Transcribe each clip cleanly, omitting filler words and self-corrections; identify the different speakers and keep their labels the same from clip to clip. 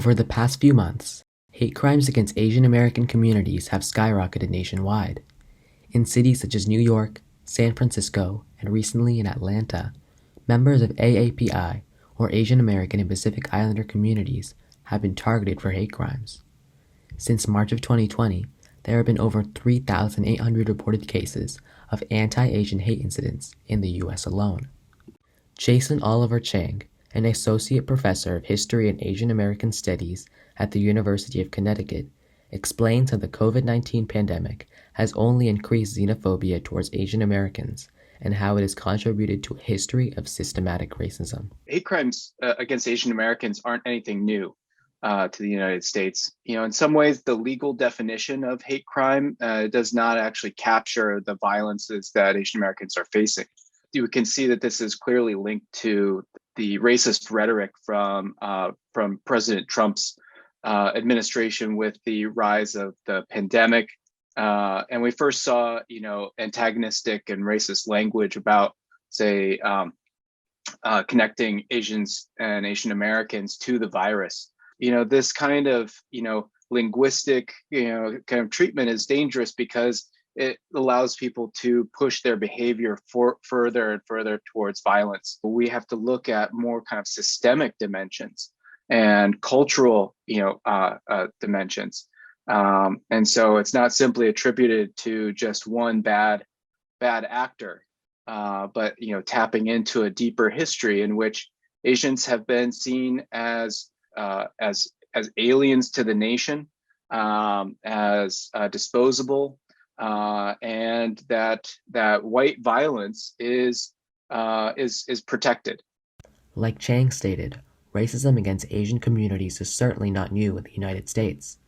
Speaker 1: Over the past few months, hate crimes against Asian American communities have skyrocketed nationwide. In cities such as New York, San Francisco, and recently in Atlanta, members of AAPI, or Asian American and Pacific Islander communities, have been targeted for hate crimes. Since March of 2020, there have been over 3,800 reported cases of anti-Asian hate incidents in the U.S. alone. Jason Oliver Chang, an associate professor of history and Asian American studies at the University of Connecticut, explains how the COVID-19 pandemic has only increased xenophobia towards Asian Americans and how it has contributed to a history of systematic racism.
Speaker 2: Hate crimes against Asian Americans aren't anything new to the United States. In some ways, the legal definition of hate crime does not actually capture the violences that Asian Americans are facing. You can see that this is clearly linked to the racist rhetoric from President Trump's administration with the rise of the pandemic. And we first saw, antagonistic and racist language about, say, connecting Asians and Asian Americans to the virus. This kind of, linguistic, kind of treatment is dangerous because it allows people to push their behavior further and further towards violence. We have to look at more kind of systemic dimensions and cultural, dimensions. And so it's not simply attributed to just one bad actor, but tapping into a deeper history in which Asians have been seen as aliens to the nation, as disposable, and that white violence is protected.
Speaker 1: Like Chang stated, racism against Asian communities is certainly not new in the United States.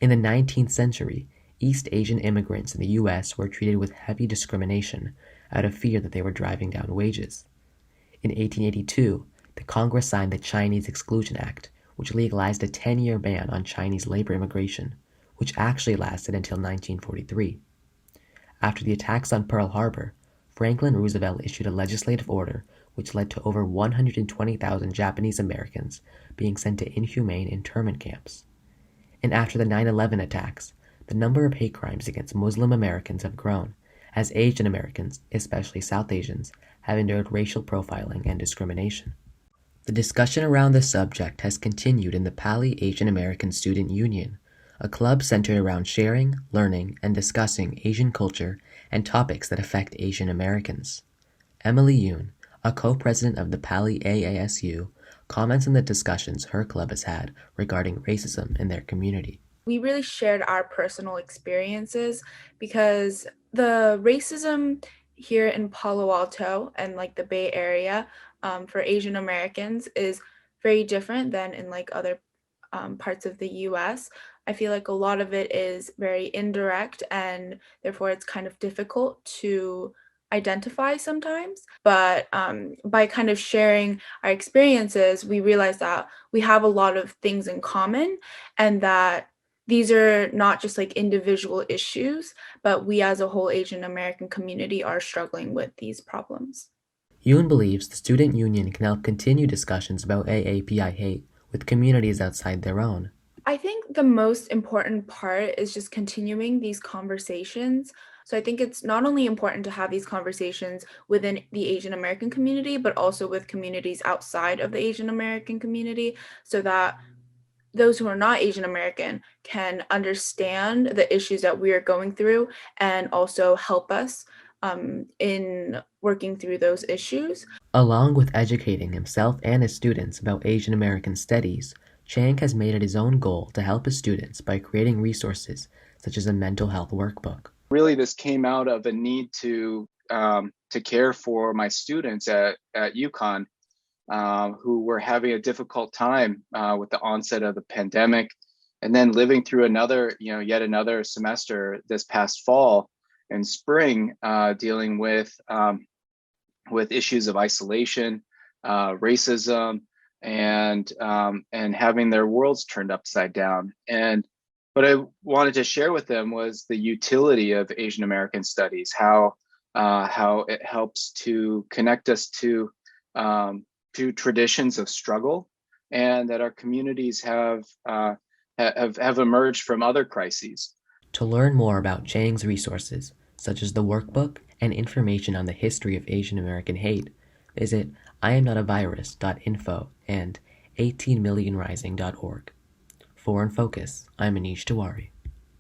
Speaker 1: In the 19th century, East Asian immigrants in the U.S. were treated with heavy discrimination out of fear that they were driving down wages. In 1882, the Congress signed the Chinese Exclusion Act, which legalized a 10-year ban on Chinese labor immigration, which actually lasted until 1943. After the attacks on Pearl Harbor, Franklin Roosevelt issued a legislative order which led to over 120,000 Japanese Americans being sent to inhumane internment camps. And after the 9/11 attacks, the number of hate crimes against Muslim Americans have grown, as Asian Americans, especially South Asians, have endured racial profiling and discrimination. The discussion around this subject has continued in the PALY Asian American Student Union, a club centered around sharing, learning, and discussing Asian culture and topics that affect Asian Americans. Emily Yoon, a co-president of the PALY AASU, comments on the discussions her club has had regarding racism in their community.
Speaker 3: We really shared our personal experiences because the racism here in Palo Alto and the Bay Area for Asian Americans is very different than in other parts of the US. I feel like a lot of it is very indirect and therefore it's kind of difficult to identify sometimes. But by kind of sharing our experiences, we realize that we have a lot of things in common and that these are not just individual issues, but we as a whole Asian American community are struggling with these problems.
Speaker 1: Yoon believes the student union can help continue discussions about AAPI hate with communities outside their own.
Speaker 3: I think the most important part is just continuing these conversations. So I think it's not only important to have these conversations within the Asian American community, but also with communities outside of the Asian American community, so that those who are not Asian American can understand the issues that we are going through and also help us in working through those issues.
Speaker 1: Along with educating himself and his students about Asian American studies, Chang has made it his own goal to help his students by creating resources such as a mental health workbook.
Speaker 2: Really, this came out of a need to care for my students at UConn who were having a difficult time with the onset of the pandemic, and then living through yet another semester this past fall and spring, dealing with issues of isolation, racism, and having their worlds turned upside down. And what I wanted to share with them was the utility of Asian American studies, how it helps to connect us to traditions of struggle and that our communities have emerged from other crises.
Speaker 1: To learn more about Chang's resources, such as the workbook and information on the history of Asian American hate, visit IamNotAvirus.info and 18millionrising.org. For InFocus, I'm Aneesh Tiwari.